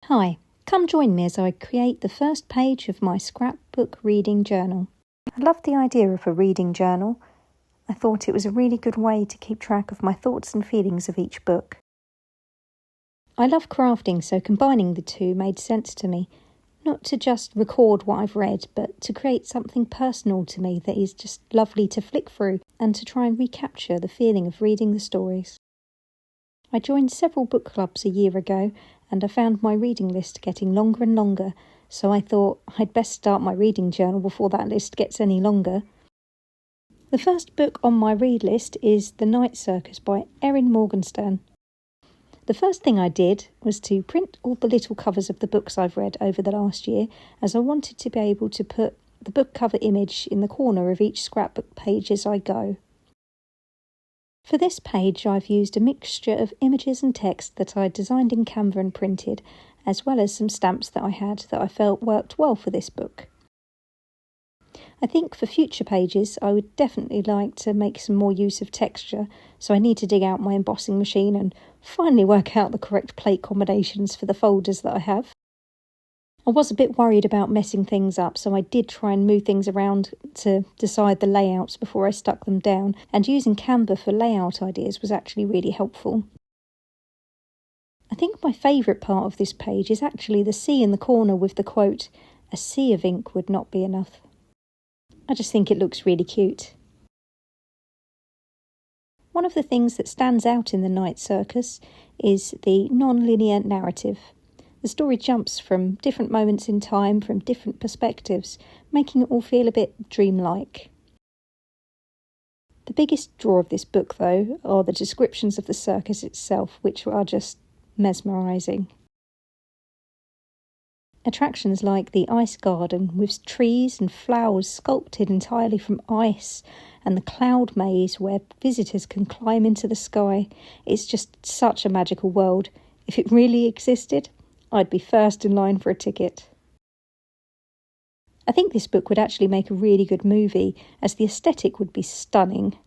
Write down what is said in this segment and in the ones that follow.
Hi, come join me as I create the first page of my scrapbook reading journal. I love the idea of a reading journal. I thought it was a really good way to keep track of my thoughts and feelings of each book. I love crafting, so combining the two made sense to me. Not to just record what I've read, but to create something personal to me that is just lovely to flick through and to try and recapture the feeling of reading the stories. I joined several book clubs a year ago, and I found my reading list getting longer and longer, so I thought I'd best start my reading journal before that list gets any longer. The first book on my read list is The Night Circus by Erin Morgenstern. The first thing I did was to print all the little covers of the books I've read over the last year, as I wanted to be able to put the book cover image in the corner of each scrapbook page as I go. For this page, I've used a mixture of images and text that I designed in Canva and printed, as well as some stamps that I had that I felt worked well for this book. I think for future pages, I would definitely like to make some more use of texture, so I need to dig out my embossing machine and finally work out the correct plate combinations for the folders that I have. I was a bit worried about messing things up, so I did try and move things around to decide the layouts before I stuck them down, and using Canva for layout ideas was actually really helpful. I think my favourite part of this page is actually the C in the corner with the quote, "A sea of ink would not be enough." I just think it looks really cute. One of the things that stands out in The Night Circus is the non-linear narrative. The story jumps from different moments in time, from different perspectives, making it all feel a bit dreamlike. The biggest draw of this book, though, are the descriptions of the circus itself, which are just mesmerising. Attractions like the ice garden, with trees and flowers sculpted entirely from ice, and the cloud maze where visitors can climb into the sky. It's just such a magical world. If it really existed, I'd be first in line for a ticket. I think this book would actually make a really good movie, as the aesthetic would be stunning.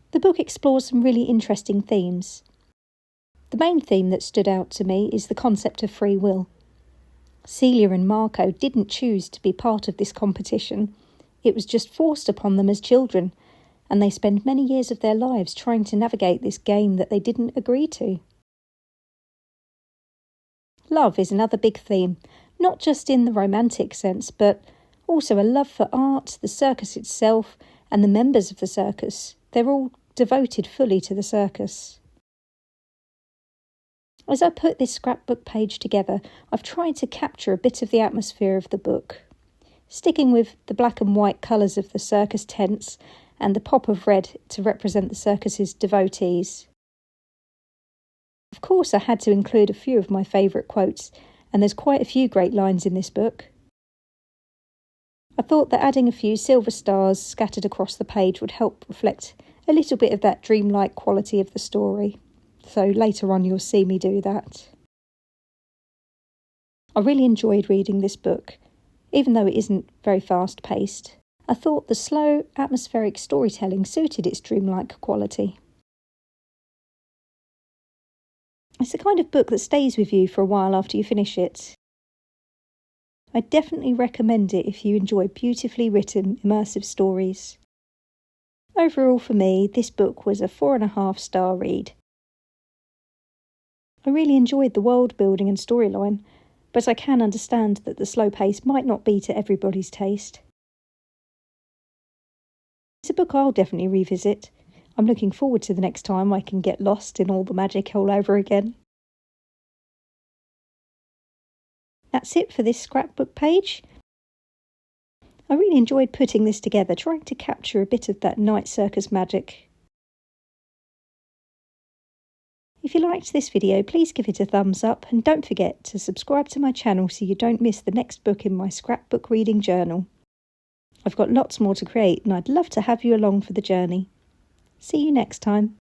The book explores some really interesting themes. The main theme that stood out to me is the concept of free will. Celia and Marco didn't choose to be part of this competition. It was just forced upon them as children, and they spend many years of their lives trying to navigate this game that they didn't agree to. Love is another big theme, not just in the romantic sense, but also a love for art, the circus itself, and the members of the circus. They're all devoted fully to the circus. As I put this scrapbook page together, I've tried to capture a bit of the atmosphere of the book, sticking with the black and white colours of the circus tents and the pop of red to represent the circus's devotees. Of course, I had to include a few of my favourite quotes, and there's quite a few great lines in this book. I thought that adding a few silver stars scattered across the page would help reflect a little bit of that dreamlike quality of the story, so later on you'll see me do that. I really enjoyed reading this book, even though it isn't very fast-paced. I thought the slow, atmospheric storytelling suited its dreamlike quality. It's the kind of book that stays with you for a while after you finish it. I definitely recommend it if you enjoy beautifully written, immersive stories. Overall for me, this book was a 4.5-star read. I really enjoyed the world building and storyline, but I can understand that the slow pace might not be to everybody's taste. It's a book I'll definitely revisit. I'm looking forward to the next time I can get lost in all the magic all over again. That's it for this scrapbook page. I really enjoyed putting this together, trying to capture a bit of that Night Circus magic. If you liked this video, please give it a thumbs up, and don't forget to subscribe to my channel so you don't miss the next book in my scrapbook reading journal. I've got lots more to create, and I'd love to have you along for the journey. See you next time.